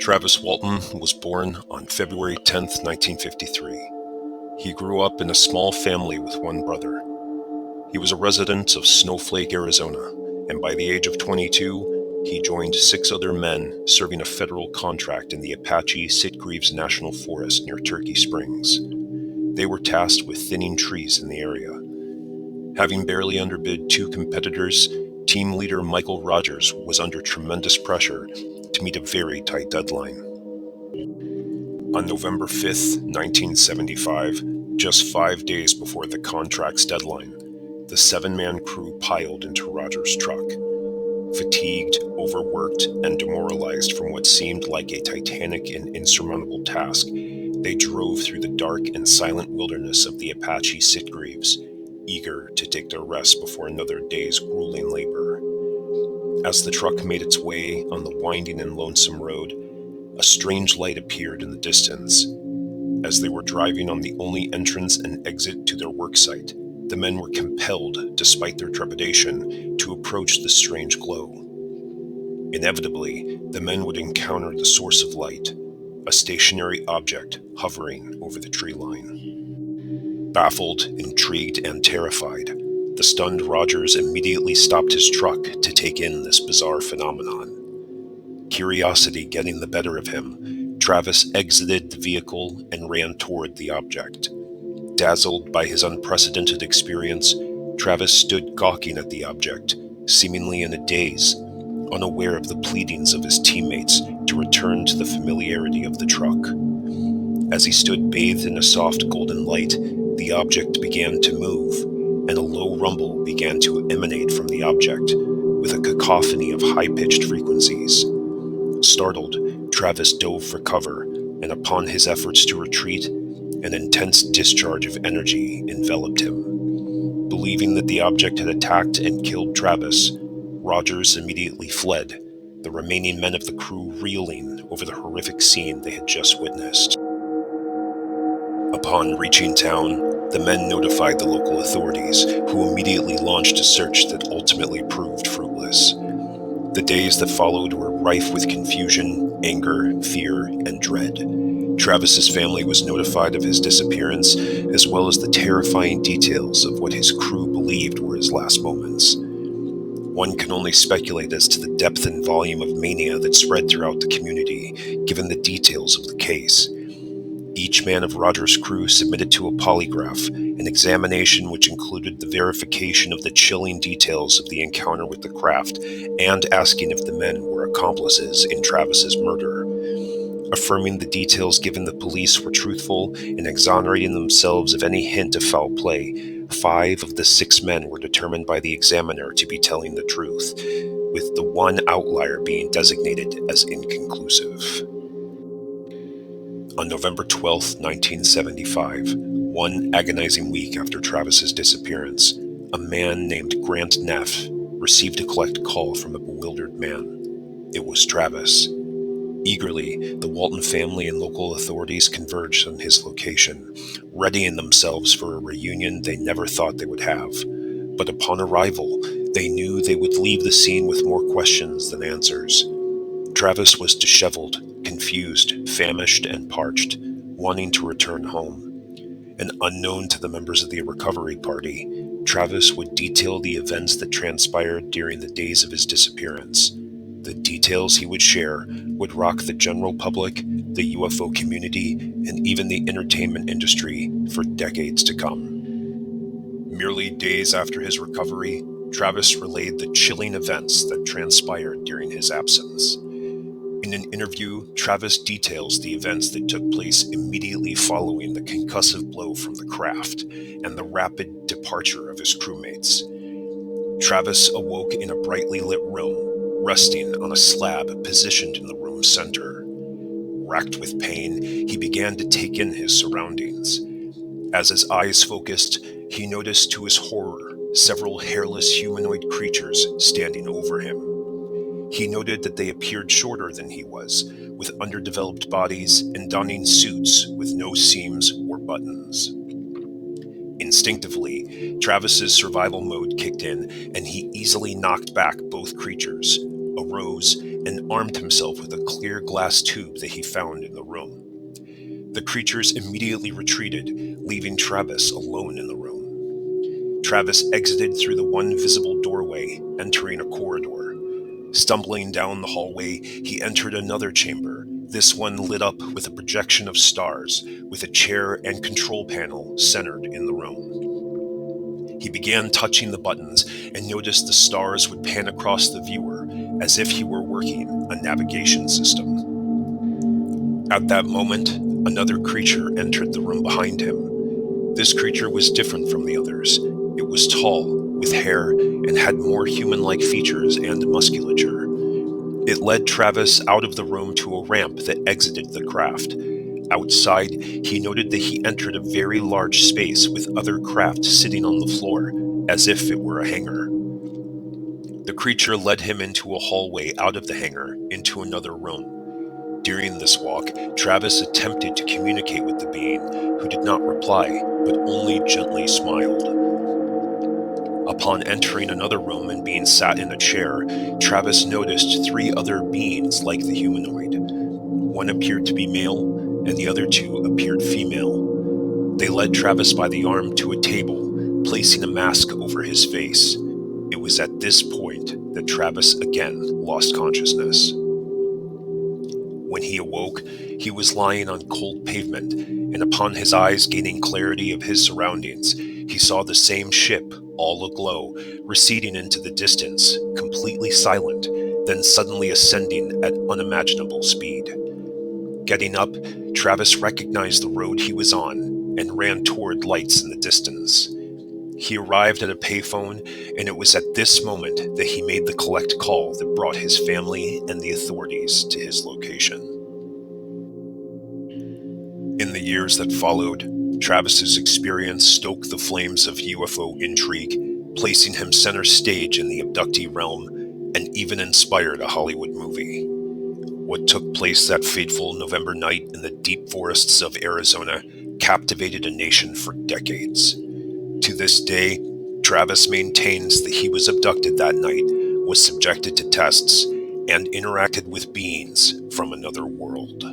Travis Walton was born on February 10, 1953. He grew up in a small family with one brother. He was a resident of Snowflake, Arizona, and by the age of 22, he joined 6 other men serving a federal contract in the Apache Sitgreaves National Forest near Turkey Springs. They were tasked with thinning trees in the area. Having barely underbid 2 competitors, team leader Michael Rogers was under tremendous pressure to meet a very tight deadline. On November 5th, 1975, just 5 days before the contract's deadline, the 7-man crew piled into Rogers' truck. Fatigued, overworked, and demoralized from what seemed like a titanic and insurmountable task, they drove through the dark and silent wilderness of the Apache Sitgreaves, eager to take their rest before another day's grueling labor. As the truck made its way on the winding and lonesome road, a strange light appeared in the distance. As they were driving on the only entrance and exit to their worksite, the men were compelled, despite their trepidation, to approach the strange glow. Inevitably, the men would encounter the source of light, a stationary object hovering over the tree line. Baffled, intrigued, and terrified, the stunned Rogers immediately stopped his truck to take in this bizarre phenomenon. Curiosity getting the better of him, Travis exited the vehicle and ran toward the object. Dazzled by his unprecedented experience, Travis stood gawking at the object, seemingly in a daze, unaware of the pleadings of his teammates to return to the familiarity of the truck. As he stood bathed in a soft golden light, the object began to move, and a low rumble began to emanate from the object, with a cacophony of high-pitched frequencies. Startled, Travis dove for cover, and upon his efforts to retreat, an intense discharge of energy enveloped him. Believing that the object had attacked and killed Travis, Rogers immediately fled, the remaining men of the crew reeling over the horrific scene they had just witnessed. Upon reaching town, the men notified the local authorities, who immediately launched a search that ultimately proved fruitless. The days that followed were rife with confusion, anger, fear, and dread. Travis's family was notified of his disappearance, as well as the terrifying details of what his crew believed were his last moments. One can only speculate as to the depth and volume of mania that spread throughout the community, given the details of the case. Each man of Rogers' crew submitted to a polygraph, an examination which included the verification of the chilling details of the encounter with the craft, and asking if the men were accomplices in Travis's murder. Affirming the details given the police were truthful and exonerating themselves of any hint of foul play, 5 of the 6 men were determined by the examiner to be telling the truth, with the one outlier being designated as inconclusive. On November 12, 1975, one agonizing week after Travis's disappearance, a man named Grant Neff received a collect call from a bewildered man. It was Travis. Eagerly, the Walton family and local authorities converged on his location, readying themselves for a reunion they never thought they would have. But upon arrival, they knew they would leave the scene with more questions than answers. Travis was disheveled, confused, famished, and parched, wanting to return home. And unknown to the members of the recovery party, Travis would detail the events that transpired during the days of his disappearance. The details he would share would rock the general public, the UFO community, and even the entertainment industry for decades to come. Merely days after his recovery, Travis relayed the chilling events that transpired during his absence. In an interview, Travis details the events that took place immediately following the concussive blow from the craft and the rapid departure of his crewmates. Travis awoke in a brightly lit room, resting on a slab positioned in the room's center. Racked with pain, he began to take in his surroundings. As his eyes focused, he noticed to his horror several hairless humanoid creatures standing over him. He noted that they appeared shorter than he was, with underdeveloped bodies and donning suits with no seams or buttons. Instinctively, Travis's survival mode kicked in, and he easily knocked back both creatures, arose, and armed himself with a clear glass tube that he found in the room. The creatures immediately retreated, leaving Travis alone in the room. Travis exited through the one visible doorway, entering a corridor. Stumbling down the hallway, he entered another chamber, this one lit up with a projection of stars, with a chair and control panel centered in the room. He began touching the buttons and noticed the stars would pan across the viewer, as if he were working a navigation system. At that moment, another creature entered the room behind him. This creature was different from the others. It was tall, with hair, and had more human-like features and musculature. It led Travis out of the room to a ramp that exited the craft. Outside, he noted that he entered a very large space with other craft sitting on the floor, as if it were a hangar. The creature led him into a hallway out of the hangar, into another room. During this walk, Travis attempted to communicate with the being, who did not reply, but only gently smiled. Upon entering another room and being sat in a chair, Travis noticed 3 other beings like the humanoid. One appeared to be male, and the other 2 appeared female. They led Travis by the arm to a table, placing a mask over his face. It was at this point that Travis again lost consciousness. When he awoke, he was lying on cold pavement, and upon his eyes gaining clarity of his surroundings, he saw the same ship, all aglow, receding into the distance, completely silent, then suddenly ascending at unimaginable speed. Getting up, Travis recognized the road he was on and ran toward lights in the distance. He arrived at a payphone, and it was at this moment that he made the collect call that brought his family and the authorities to his location. In the years that followed, Travis's experience stoked the flames of UFO intrigue, placing him center stage in the abductee realm, and even inspired a Hollywood movie. What took place that fateful November night in the deep forests of Arizona captivated a nation for decades. To this day, Travis maintains that he was abducted that night, was subjected to tests, and interacted with beings from another world.